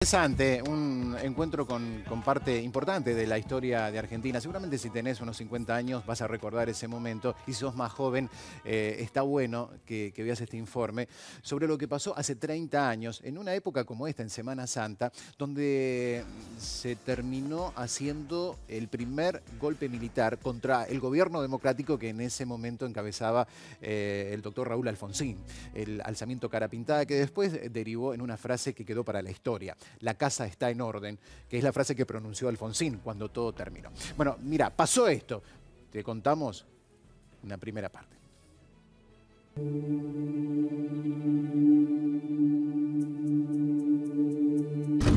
Interesante, un encuentro con parte importante de la historia de Argentina. Seguramente si tenés unos 50 años vas a recordar ese momento y si sos más joven está bueno que veas este informe sobre lo que pasó hace 30 años en una época como esta, en Semana Santa, donde se terminó haciendo el primer golpe militar contra el gobierno democrático que en ese momento encabezaba el doctor Raúl Alfonsín, el alzamiento cara pintada que después derivó en una frase que quedó para la historia. La casa está en orden, que es la frase que pronunció Alfonsín cuando todo terminó. Bueno, mira, pasó esto. Te contamos una primera parte.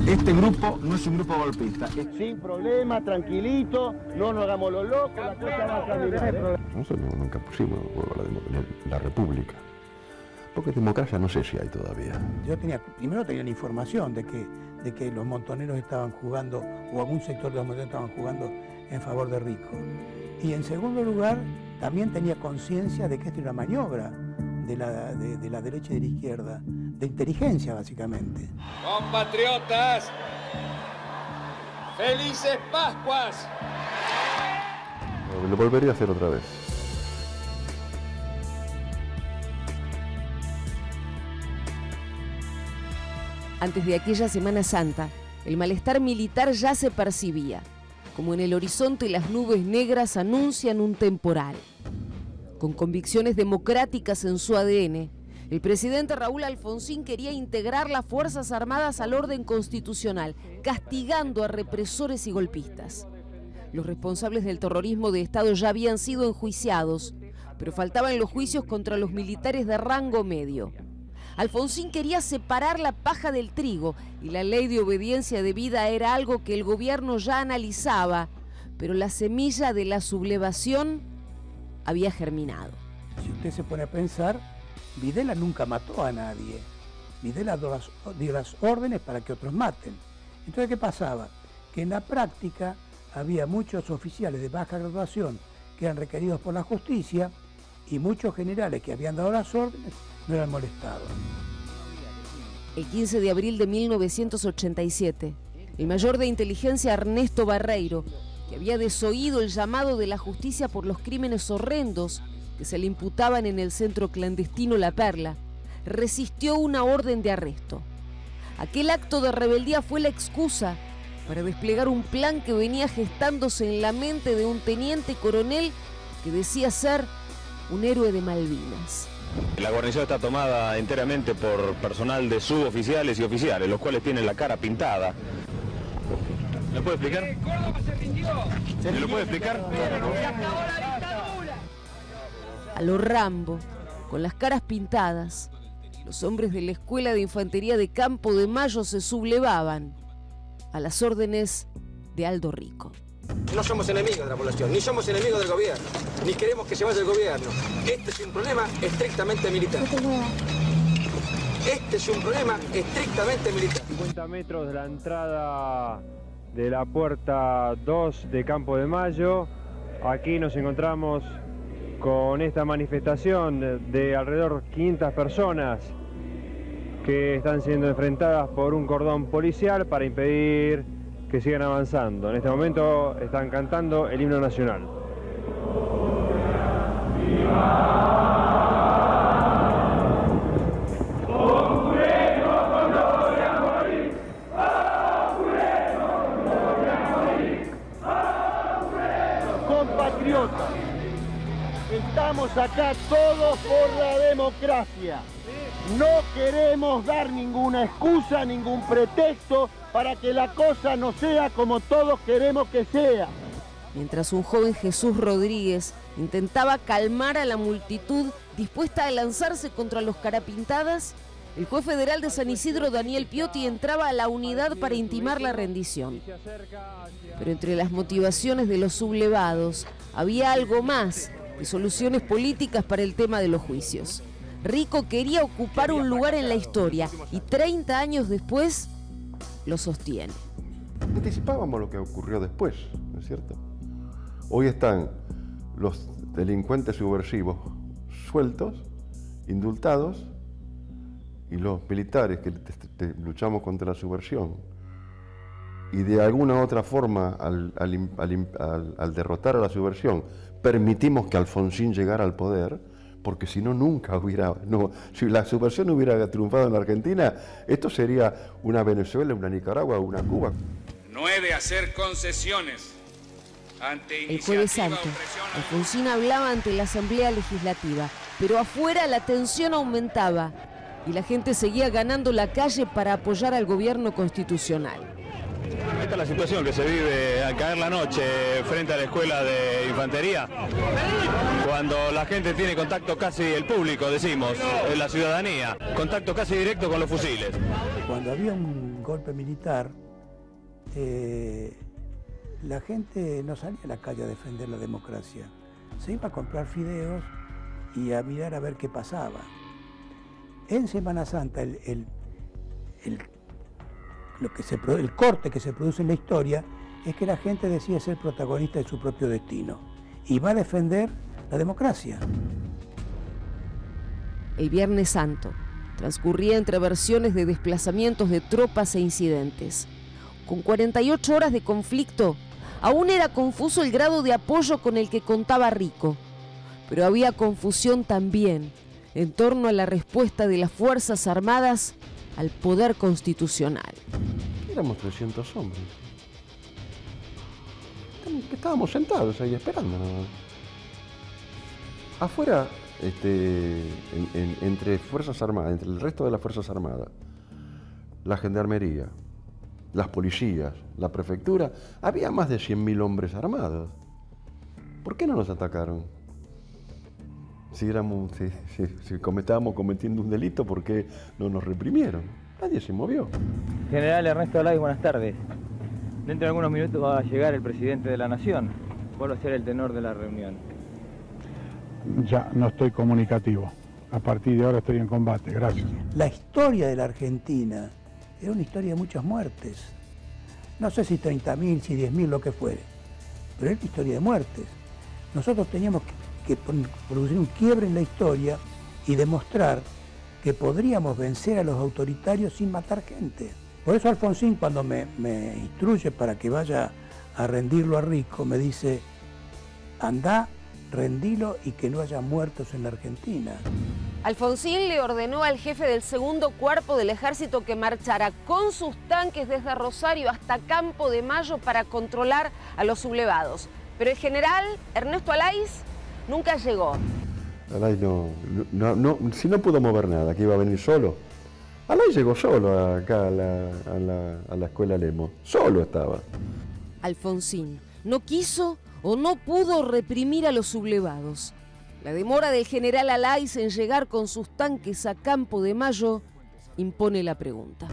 Este grupo no es un grupo golpista. Sin problema, tranquilito, no nos hagamos los locos, la cosa va a caminar. Nosotros nunca pusimos la república. Porque democracia no sé si hay todavía. Yo primero tenía la información de que los montoneros estaban jugando, o algún sector de los montoneros estaban jugando en favor de Rico. Y en segundo lugar, también tenía conciencia de que esto era una maniobra de la derecha y de la izquierda, de inteligencia básicamente. Compatriotas, ¡felices Pascuas! Lo volvería a hacer otra vez. Antes de aquella Semana Santa, el malestar militar ya se percibía. Como en el horizonte las nubes negras anuncian un temporal. Con convicciones democráticas en su ADN, el presidente Raúl Alfonsín quería integrar las Fuerzas Armadas al orden constitucional, castigando a represores y golpistas. Los responsables del terrorismo de Estado ya habían sido enjuiciados, pero faltaban los juicios contra los militares de rango medio. Alfonsín quería separar la paja del trigo y la ley de obediencia debida era algo que el gobierno ya analizaba, pero la semilla de la sublevación había germinado. Si usted se pone a pensar, Videla nunca mató a nadie. Videla dio las órdenes para que otros maten. Entonces, ¿qué pasaba? Que en la práctica había muchos oficiales de baja graduación que eran requeridos por la justicia y muchos generales que habían dado las órdenes no eran molestados. El 15 de abril de 1987, el mayor de inteligencia Ernesto Barreiro, que había desoído el llamado de la justicia por los crímenes horrendos que se le imputaban en el centro clandestino La Perla, resistió una orden de arresto. Aquel acto de rebeldía fue la excusa para desplegar un plan que venía gestándose en la mente de un teniente coronel que decía ser un héroe de Malvinas. La guarnición está tomada enteramente por personal de suboficiales y oficiales, los cuales tienen la cara pintada. ¿Me puede explicar? ¿Me lo puede explicar? A lo Rambo, con las caras pintadas, los hombres de la Escuela de Infantería de Campo de Mayo se sublevaban a las órdenes de Aldo Rico. No somos enemigos de la población, ni somos enemigos del gobierno, ni queremos que se vaya el gobierno. Este es un problema estrictamente militar. Este es un problema estrictamente militar. 50 metros de la entrada de la puerta 2 de Campo de Mayo. Aquí nos encontramos con esta manifestación de alrededor de 500 personas que están siendo enfrentadas por un cordón policial para impedir que sigan avanzando. En este momento están cantando el himno nacional. Compatriotas, estamos acá todos por la democracia. No queremos dar ninguna excusa, ningún pretexto para que la cosa no sea como todos queremos que sea. Mientras un joven Jesús Rodríguez intentaba calmar a la multitud dispuesta a lanzarse contra los carapintadas, el juez federal de San Isidro, Daniel Piotti, entraba a la unidad para intimar la rendición. Pero entre las motivaciones de los sublevados había algo más que soluciones políticas para el tema de los juicios. Rico quería ocupar un lugar en la historia y 30 años después lo sostiene. Anticipábamos lo que ocurrió después, ¿no es cierto? Hoy están los delincuentes subversivos sueltos, indultados, y los militares que luchamos contra la subversión y de alguna otra forma, al derrotar a la subversión, permitimos que Alfonsín llegara al poder, porque si no, nunca hubiera... si la subversión hubiera triunfado en la Argentina, esto sería una Venezuela, una Nicaragua, una Cuba. No he de hacer concesiones ante el Jueves Santo, Alfonsín hablaba ante la Asamblea Legislativa, pero afuera la tensión aumentaba y la gente seguía ganando la calle para apoyar al gobierno constitucional. Esta es la situación que se vive al caer la noche frente a la escuela de infantería, cuando la gente tiene contacto casi, el público decimos, la ciudadanía, contacto casi directo con los fusiles. Cuando había un golpe militar, la gente no salía a la calle a defender la democracia, se iba a comprar fideos y a mirar a ver qué pasaba. En Semana Santa el corte que se produce en la historia es que la gente decide ser protagonista de su propio destino y va a defender la democracia. El Viernes Santo transcurría entre versiones de desplazamientos de tropas e incidentes. Con 48 horas de conflicto, aún era confuso el grado de apoyo con el que contaba Rico, pero había confusión también en torno a la respuesta de las Fuerzas Armadas al poder constitucional. Éramos 300 hombres. Estábamos sentados ahí esperando. Afuera, entre Fuerzas Armadas, entre el resto de las Fuerzas Armadas, la Gendarmería, las policías, la prefectura, había más de 100.000 hombres armados. ¿Por qué no nos atacaron? Si estábamos cometiendo un delito, ¿por qué no nos reprimieron? Nadie se movió. General Ernesto Alay, buenas tardes. Dentro de algunos minutos va a llegar el presidente de la Nación. ¿Cuál va a ser el tenor de la reunión? Ya no estoy comunicativo. A partir de ahora estoy en combate. Gracias. La historia de la Argentina era una historia de muchas muertes. No sé si 30.000, si 10.000, lo que fuere. Pero era una historia de muertes. Nosotros teníamos que producir un quiebre en la historia y demostrar que podríamos vencer a los autoritarios sin matar gente. Por eso Alfonsín, cuando me instruye para que vaya a rendirlo a Rico, me dice: andá, rendilo y que no haya muertos en la Argentina. Alfonsín le ordenó al jefe del segundo cuerpo del ejército que marchara con sus tanques desde Rosario hasta Campo de Mayo para controlar a los sublevados. Pero el general Ernesto Alay nunca llegó. Alay si no pudo mover nada, que iba a venir solo. Alay llegó solo acá a la escuela Lemos, solo estaba. Alfonsín no quiso o no pudo reprimir a los sublevados. La demora del general Alay en llegar con sus tanques a Campo de Mayo impone la pregunta.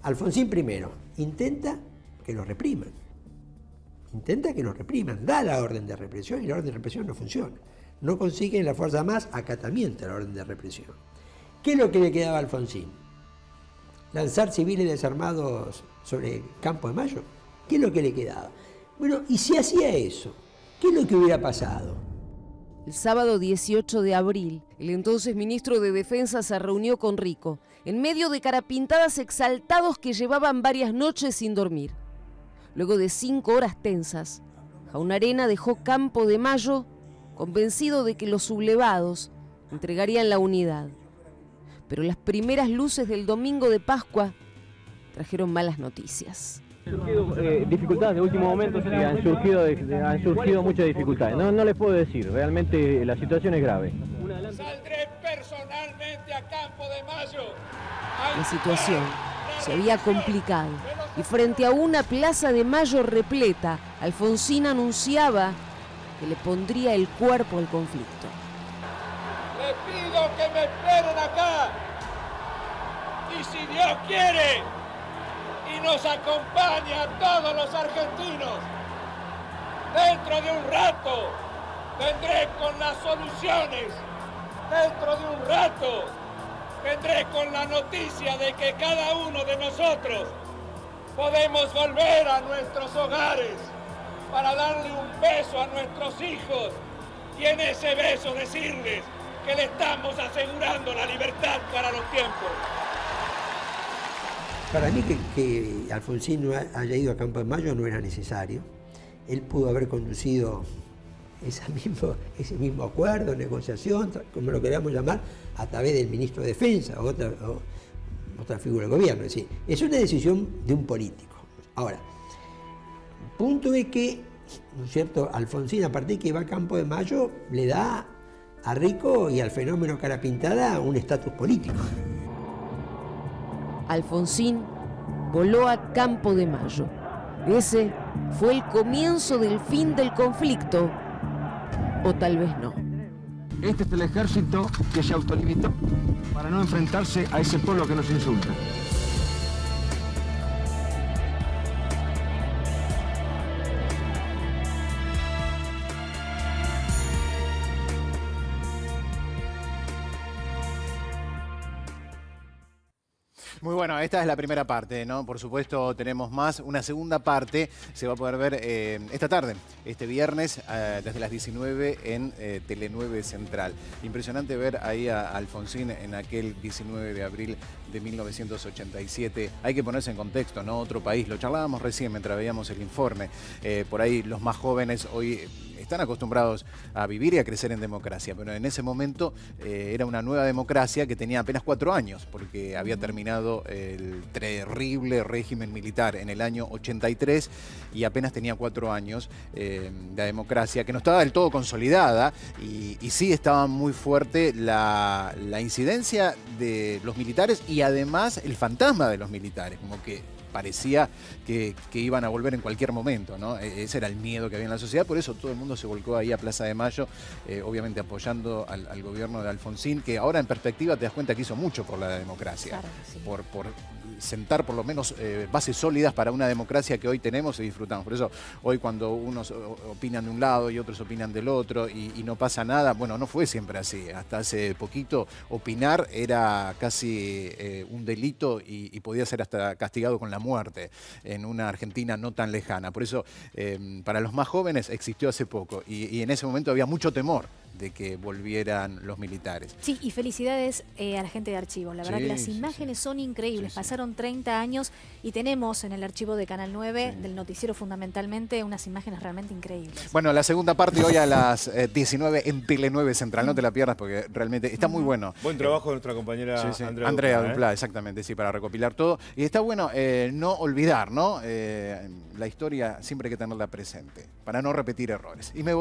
Alfonsín primero intenta que los repriman. Da la orden de represión y la orden de represión no funciona. No consiguen la fuerza más acatamiento a la orden de represión. ¿Qué es lo que le quedaba a Alfonsín? ¿Lanzar civiles desarmados sobre Campo de Mayo? ¿Qué es lo que le quedaba? Bueno, y si hacía eso, ¿qué es lo que hubiera pasado? El sábado 18 de abril, el entonces ministro de Defensa se reunió con Rico, en medio de carapintadas exaltados que llevaban varias noches sin dormir. Luego de 5 horas tensas, Jaunarena dejó Campo de Mayo convencido de que los sublevados entregarían la unidad. Pero las primeras luces del domingo de Pascua trajeron malas noticias. Han surgido dificultades de último momento, sí, han surgido muchas dificultades. No les puedo decir, realmente la situación es grave. Saldré personalmente a Campo de Mayo. La situación se había complicado y frente a una plaza de Mayo repleta, Alfonsín anunciaba que le pondría el cuerpo al conflicto. Le pido que me esperen acá. Y si Dios quiere y nos acompaña a todos los argentinos, dentro de un rato vendré con las soluciones. Dentro de un rato vendré con la noticia de que cada uno de nosotros podemos volver a nuestros hogares para darle un beso a nuestros hijos y en ese beso decirles que le estamos asegurando la libertad para los tiempos. Para mí que Alfonsín no haya ido a Campo de Mayo no era necesario. Él pudo haber conducido ese mismo acuerdo, negociación, como lo queramos llamar, a través del ministro de Defensa o otra figura del gobierno. Es decir, es una decisión de un político. Ahora, punto es que, ¿no es cierto?, Alfonsín, a partir de que va a Campo de Mayo, le da a Rico y al fenómeno Cara Pintada un estatus político. Alfonsín voló a Campo de Mayo. Ese fue el comienzo del fin del conflicto, o tal vez no. Este es el ejército que se autolimitó para no enfrentarse a ese pueblo que nos insulta. Muy bueno, esta es la primera parte, ¿no? Por supuesto tenemos más. Una segunda parte se va a poder ver esta tarde, este viernes, desde las 19 en Tele 9 Central. Impresionante ver ahí a Alfonsín en aquel 19 de abril de 1987. Hay que ponerse en contexto, ¿no? Otro país. Lo charlábamos recién mientras veíamos el informe. Por ahí los más jóvenes hoy están acostumbrados a vivir y a crecer en democracia, pero en ese momento era una nueva democracia que tenía apenas 4 años, porque había terminado el terrible régimen militar en el año 83 y apenas tenía 4 años de democracia, que no estaba del todo consolidada y sí estaba muy fuerte la incidencia de los militares y además el fantasma de los militares, como que parecía que iban a volver en cualquier momento, ¿no? Ese era el miedo que había en la sociedad, por eso todo el mundo se volcó ahí a Plaza de Mayo, obviamente apoyando al gobierno de Alfonsín, que ahora en perspectiva te das cuenta que hizo mucho por la democracia, claro, sí, por sentar por lo menos bases sólidas para una democracia que hoy tenemos y disfrutamos. Por eso hoy cuando unos opinan de un lado y otros opinan del otro y no pasa nada, bueno, no fue siempre así. Hasta hace poquito opinar era casi un delito y podía ser hasta castigado con la muerte en una Argentina no tan lejana. Por eso para los más jóvenes existió hace poco y en ese momento había mucho temor de que volvieran los militares. Sí, y felicidades a la gente de Archivos. La verdad que las imágenes son increíbles. Pasaron 30 años y tenemos en el archivo de Canal 9, del noticiero fundamentalmente, unas imágenes realmente increíbles. Bueno, la segunda parte hoy a las 19 en Tele 9 Central. No te la pierdas porque realmente está muy bueno. Buen trabajo de nuestra compañera Andrea Duplá, exactamente, sí, para recopilar todo. Y está bueno no olvidar, ¿no? La historia siempre hay que tenerla presente para no repetir errores. Y me voy